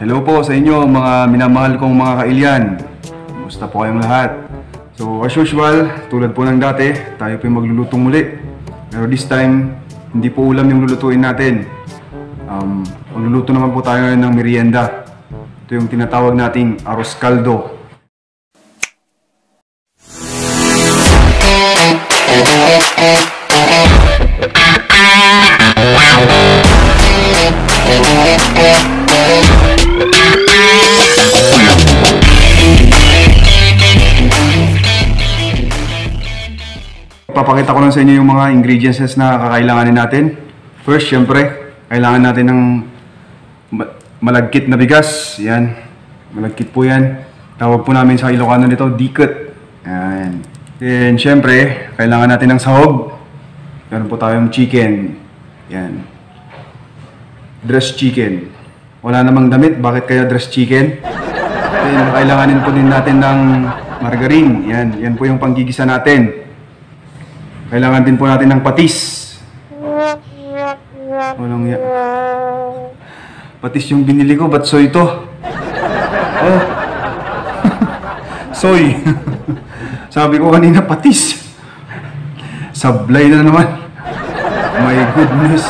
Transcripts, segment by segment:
Hello po sa inyo mga minamahal kong mga kailyan. Kumusta po kayong lahat? So as usual, tulad po ng dati, tayo po yung magluluto muli. Pero this time, hindi po ulam yung lulutuin natin. Magluluto naman po tayo ng merienda. Ito yung tinatawag nating arroz caldo. Papakita ko lang sa inyo yung mga ingredients na kakailanganin natin. First, syempre, kailangan natin ng malagkit na bigas. Yan, malagkit po yan. Tawag po namin sa Ilocano nito, dikit. Yan. Then, syempre, kailangan natin ng sahog. Meron po tayong chicken. Yan. Dressed chicken. Wala namang damit, bakit kaya dressed chicken? Then, kailanganin po din natin ng margarine. Yan, yan po yung panggigisa natin. Kailangan din po natin ng patis. Walang yan. Patis yung binili ko, ba't soy ito? Oh. Soy. Sabi ko kanina patis. Sablay na naman. My goodness.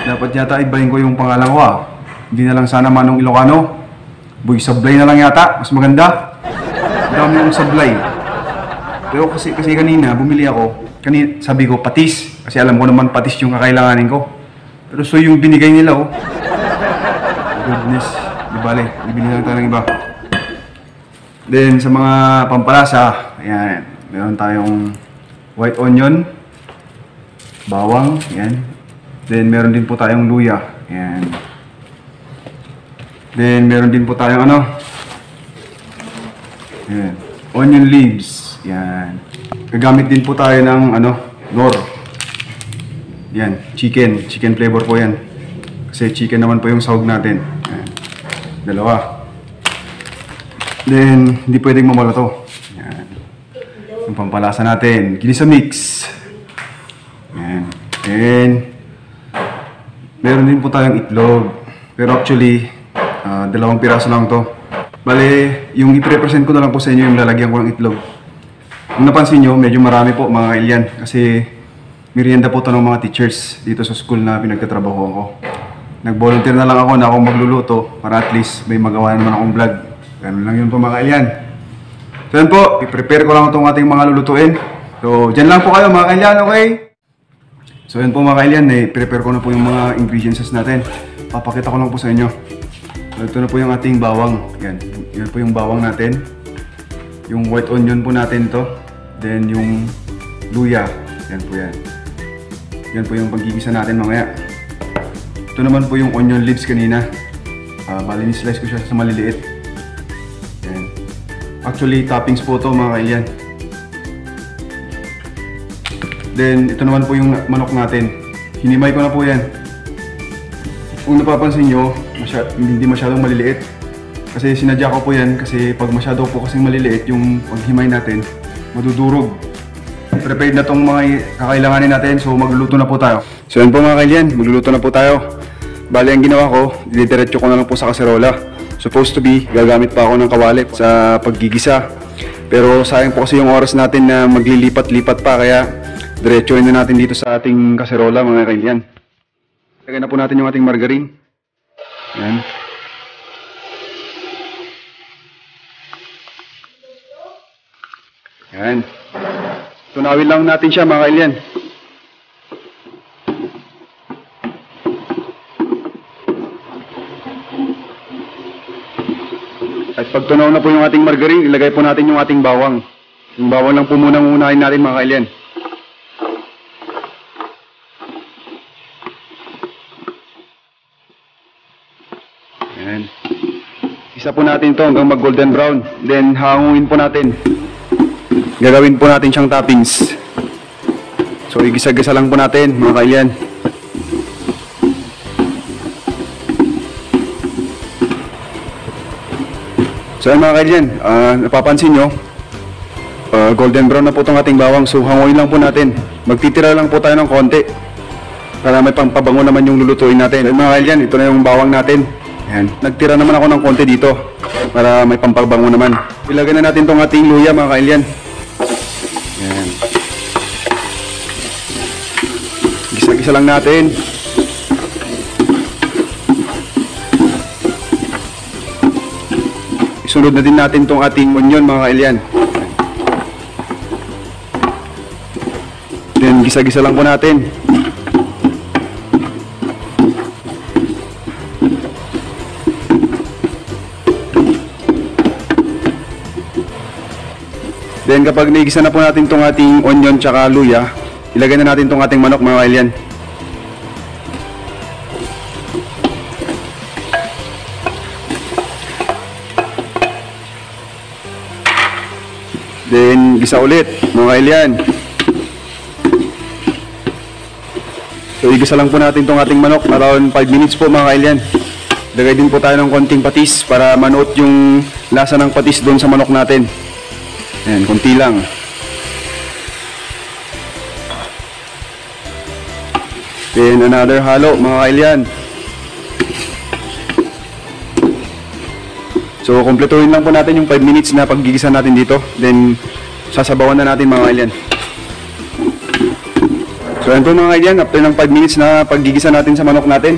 Dapat yata ibahin ko yung pangalan ko ah. Hindi na lang sana Manong Ilocano. Boy, sablay na lang yata. Mas maganda. Dami yung sablay. Pero kasi kanina bumili ako, sabi ko patis, kasi alam ko naman patis yung kakailanganin ko. Pero so yung binigay nila oh. Goodness, di bale, bibili lang tayo ng iba. Then sa mga pampalasa, ayan, meron tayong white onion, bawang, ayan. Then meron din po tayong luya, ayan. Then meron din po tayong ayan, onion leaves. Yan. Gagamit din po tayo ng nor. Yan, chicken flavor po yan. Kasi chicken naman po yung sahog natin. Yan. Dalawa. Then, hindi pwedeng mamala to. Yan. Yung pampalasa natin, ginisa mix. Yan. And meron din po tayong itlog. Pero actually, 2 piraso lang to. Bale, yung i-represent ko na lang po sa inyo yung lalagyan ko ng itlog. Kung napansin nyo, medyo marami po mga kailyan kasi merienda po ito ng mga teachers dito sa school na pinagtatrabaho ako. Nag-volunteer na lang ako na akong magluluto para at least may magawa naman akong vlog. Ganun lang yun po mga kailyan. So yan po, i-prepare ko lang itong ating mga lulutuin. So dyan lang po kayo mga kailyan, okay? So yan po mga kailyan, i-prepare ko na po yung mga ingredients natin. Papakita ko lang po sa inyo. So ito na po yung ating bawang. Yan po yung bawang natin. Yung white onion po natin to. Then yung luya. Yan po yan. Yan po yung paggigisa natin mamaya. Ito naman po yung onion leaves kanina. Bali ni-slice ko siya sa maliliit. Yan. Actually, toppings po to mga kailyan. Then ito naman po yung manok natin. Hinimay ko na po yan. Kung napapansin nyo, hindi masyadong maliliit. Kasi sinadya ko po yan kasi pag masyado po kasing maliliit yung paghimay natin, madudurog. Prepared na tong mga kakailanganin natin, so magluluto na po tayo. So yan po mga kailyan, magluluto na po tayo. Bali ang ginawa ko, didiretso ko na lang po sa kaserola. Supposed to be, gagamit pa ako ng kawali sa paggigisa. Pero sayang po kasi yung oras natin na maglilipat-lipat pa, kaya diretsoin na natin dito sa ating kaserola mga kailyan. Lagyan na po natin yung ating margarine. Yan. Yan. Tunawin lang natin siya mga kailyan. At pag tunaw na po yung ating margarine, ilagay po natin yung ating bawang. Yung bawang lang po munang unahin natin mga kailyan. Yan. Isa po natin to hanggang mag golden brown. Then hanguin po natin. Gagawin po natin siyang toppings. So igisa-gisa lang po natin mga kailyan. So yan mga kailyan, napapansin nyo, golden brown na po itong ating bawang. So hanguin lang po natin. Magtitira lang po tayo ng konti para may pampabango naman yung lulutuin natin. Yan mga kailyan, ito na yung bawang natin. Ayan. Nagtira naman ako ng konti dito para may pampabango naman. Ilagay na natin tong ating luya mga kailyan. Ayan. Gisa-gisa lang natin. Isunod na din natin tong ating onion mga kailyan. Then gisa-gisa lang po natin. Then kapag naigisa na po natin tong ating onion tsaka luya, ilagay na natin tong ating manok mga kailyan. Then gisa ulit mga kailyan. So igisa lang po natin tong ating manok, around 5 minutes po mga kailyan. Lagay din po tayo ng konting patis para manuot yung lasa ng patis doon sa manok natin. Ayan, konti lang. Then another halo mga kailyan. So kumpletuhin lang po natin yung 5 minutes na paggigisa natin dito. Then sasabawan na natin mga kailyan. So ayan po mga kailyan, after ng 5 minutes na paggigisa natin sa manok natin,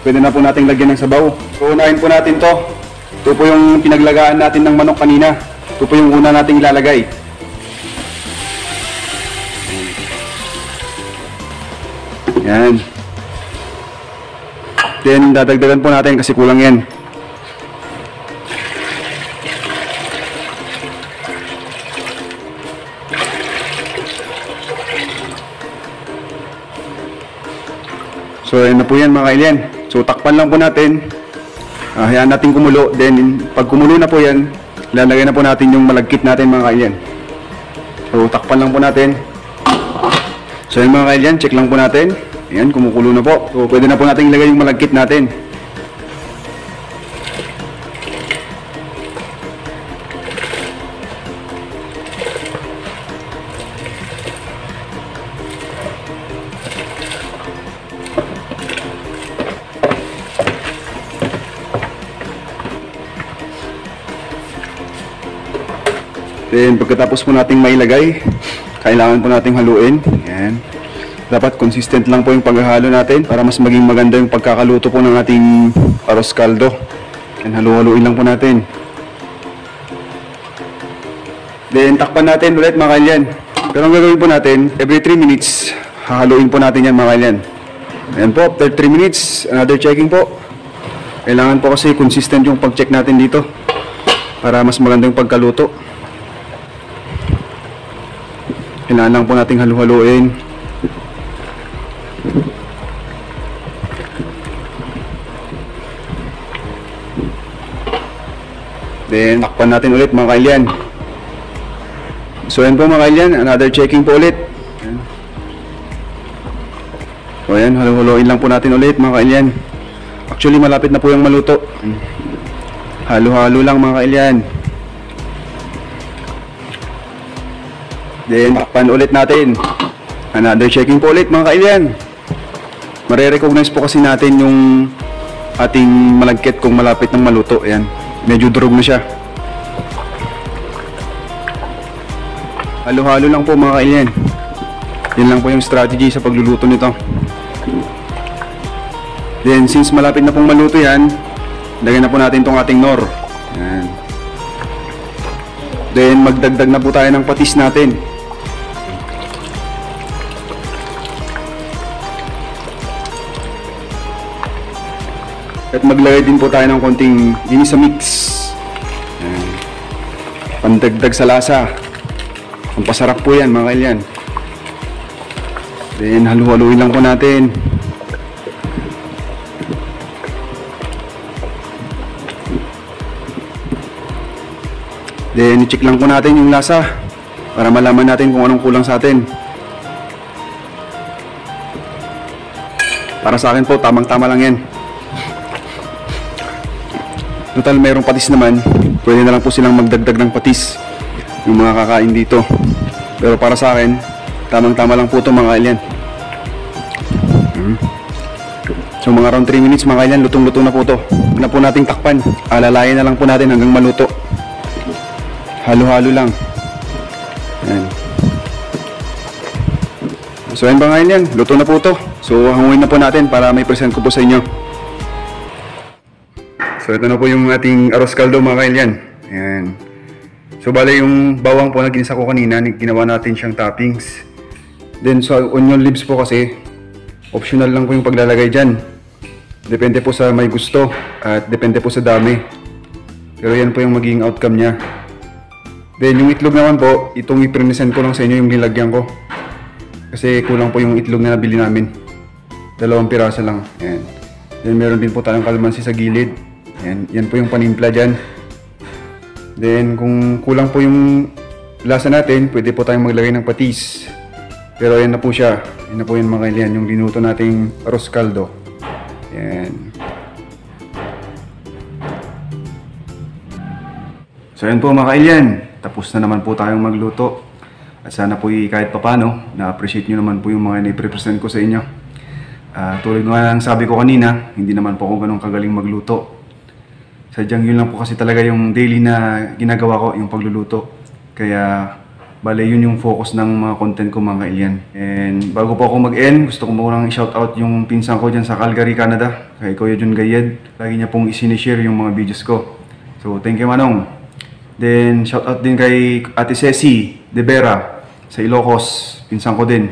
pwede na po natin lagyan ng sabaw. So unahin po natin to. Ito po yung pinaglagaan natin ng manok kanina. Ito po yung una nating ilalagay. Yan. Then dadagdagan po natin kasi kulang yan. So ayan na po yan mga kailyan. So takpan lang po natin. Hayaan natin kumulo. Then pag kumulo na po yan, ilalagay na po natin yung malagkit natin mga kailyan. So takpan lang po natin. So ayan mga kailyan, check lang po natin. Ayan, kumukulo na po. So pwede na po natin ilagay yung malagkit natin. Then pagkatapos po nating mailagay, kailangan po nating haluin. Ayan. Dapat consistent lang po yung paghahalo natin para mas maging maganda yung pagkakaluto po ng ating arroz caldo. Ayan, halu-haluin lang po natin. Then takpan natin ulit mga kailyan. Pero ang gagawin po natin, every 3 minutes, hahaluin po natin yan mga kailyan. Ayan po, after 3 minutes, another checking po. Kailangan po kasi consistent yung pag-check natin dito para mas maganda yung pagkaluto. Kailangan lang po nating halu-haluin. Then takpan natin ulit mga kailyan. So ayan po mga kailyan, another checking po ulit. Ayan. So ayan, halu-haluin lang po natin ulit mga kailyan. Actually malapit na po yung maluto. Halo-halo lang mga kailyan. Then takpan ulit natin. Another checking po ulit mga kailyan. Mare-recognize po kasi natin yung ating malagkit kung malapit ng maluto. Ayan, medyo durog na siya. Halo-halo lang po mga kailyan. Yan lang po yung strategy sa pagluluto nito. Then since malapit na pong maluto yan, lagyan na po natin itong ating nor. Ayan. Then magdagdag na po tayo ng patis natin. At maglagay din po tayo ng konting ginisa mix. Ayan. Pandagdag sa lasa. Ang pasarap po yan mga kailyan. Then halu-haluin lang po natin. Then i-check lang po natin yung lasa para malaman natin kung anong kulang sa atin. Para sa akin po, tamang-tama lang yan. Total mayroong patis naman, pwede na lang po silang magdagdag ng patis yung mga kakain dito. Pero para sa akin, tamang-tama lang po ito mga kailyan. So mga around 3 minutes mga kailyan, lutong-luto na po to. Huwag na po nating takpan. Alalayan na lang po natin hanggang maluto. Halo-halo lang. Ayan. So ayan mga kailyan, luto na po to. So hanguin na po natin para may present ko po sa inyo. So ito na po yung ating arroz caldo mga kailyan. Ayan. So bale yung bawang po na ginisa ko kanina, ginawa natin siyang toppings. Then so onion leaves po kasi, optional lang po yung paglalagay dyan. Depende po sa may gusto at depende po sa dami. Pero yan po yung magiging outcome niya. Then yung itlog naman po, itong i-present ko lang sa inyo yung nilagyan ko. Kasi kulang po yung itlog na nabili namin. 2 piraso lang. Ayan. Then meron din po tayong kalamansi sa gilid. Ayan. Yan po yung panimpla dyan. Then kung kulang po yung lasa natin, pwede po tayong maglagay ng patis. Pero ayan na po siya. Ayan na po yung mga kailyan, yung linuto nating arroz caldo. Ayan. So ayan po mga kailyan, tapos na naman po tayong magluto. At sana po kahit papano, na-appreciate nyo naman po yung mga na-present ko sa inyo. Tulad nga lang sabi ko kanina, hindi naman po ako ganun kagaling magluto. Sadyang yun lang po kasi talaga yung daily na ginagawa ko, yung pagluluto. Kaya bale yun yung focus ng mga content ko mga kailyan. And bago po ako mag-end, gusto ko munang i-shoutout yung pinsan ko dyan sa Calgary, Canada, kay Kuya Jun Gayed. Lagi niya pong isinishare yung mga videos ko. So thank you Manong. Then shoutout din kay Ate Ceci De Vera sa Ilocos, pinsan ko din.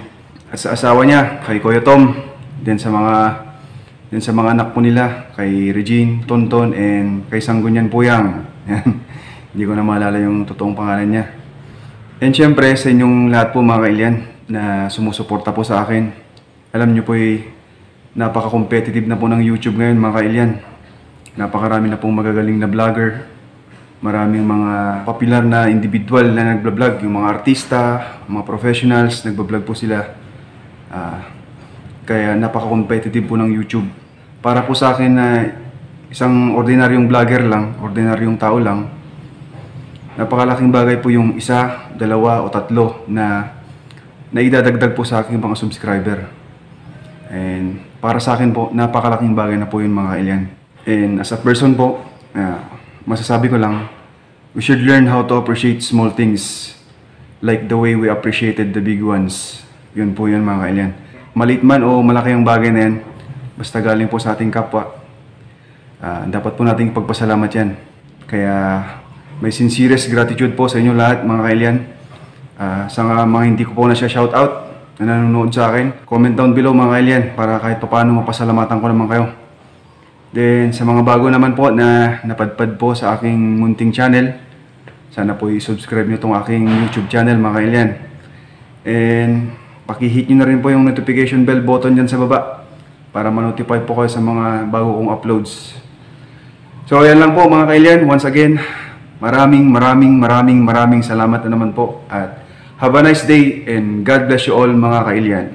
At sa asawa niya, kay Kuya Tom. Then sa mga anak po nila, kay Regine, Tonton, and kay Sanggunyan Puyang. Hindi ko na maalala yung totoong pangalan niya. And syempre sa inyong lahat po mga kailyan na sumusuporta po sa akin. Alam niyo po napaka-competitive na po ng YouTube ngayon mga kailyan. Napakarami na pong magagaling na vlogger. Maraming mga popular na individual na nagbablog. Yung mga artista, mga professionals, nagbablog po sila. Kaya napaka-competitive po ng YouTube. Para po sa akin na isang ordinaryong vlogger lang, ordinaryong tao lang, napakalaking bagay po yung 1, 2 o 3 na idadagdag po sa aking mga subscriber. And para sa akin po, napakalaking bagay na po yun mga kailyan. And as a person po, masasabi ko lang, we should learn how to appreciate small things like the way we appreciated the big ones. Yun po yun mga kailyan. Maliit man o malaki ang bagay na yan, basta galing po sa ating kapwa, dapat po nating pagpasalamat yan. Kaya may sincerest gratitude po sa inyo lahat mga kailyan. Sa mga hindi ko po na siya shoutout na nanonood sa akin, comment down below mga kailyan para kahit paano mapasalamatan ko naman kayo. Then sa mga bago naman po na napadpad po sa aking munting channel, sana po i-subscribe nyo itong aking YouTube channel mga kailyan. And paki-hit nyo na rin po yung notification bell button dyan sa baba para ma-notify po kayo sa mga bago kong uploads. So ayan lang po mga kailyan, once again, maraming salamat na naman po at have a nice day and God bless you all mga kailyan.